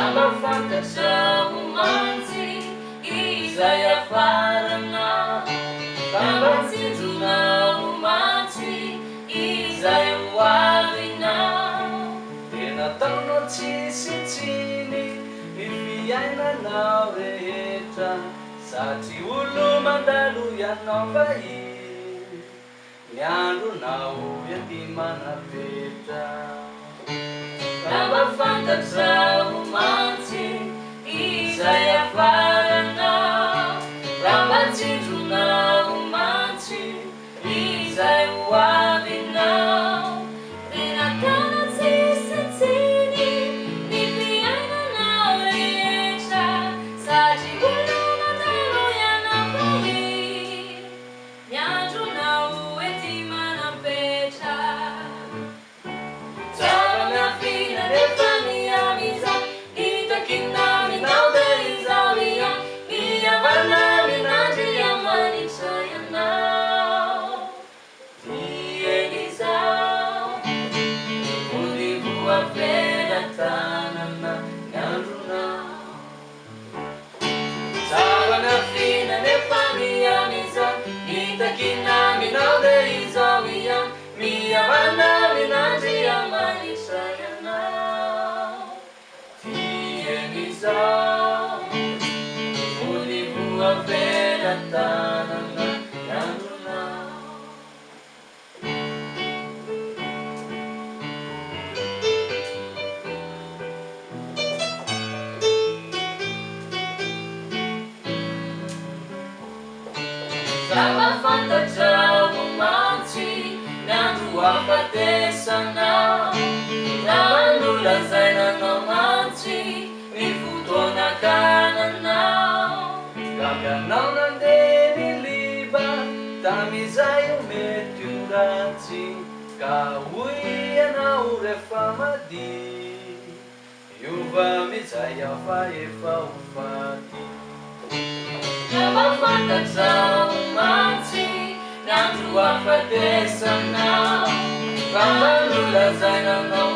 Tambah fantasya umansi Izaya farana Tambah sinjuna umansi Izaya walina Tinatao no tsisitsiny Ifiainanao rehetra Sady olo mandalo ianao vahiny Ny andronao ety manapetra Tambah fantatra umansi Izay afarana Tambah tsinjona umansi Izay hoavinao Tinatana tsisitsiny Ny fiainanao rehetra Sady olo mandalo ianao vahiny Ny andronao ety manapetra Tambah fantatra umansi Nandro afatesana Tambah nolazainanao mantsy Ny fotoana kananao Gaganao nandeha niliba Tamizay mety ho ratsy Ka hoy ianao rehefa mady Iova mizay aho fa efa ho faty Tambah fantatra umansi Nandro afatesana Tambah nolazainanao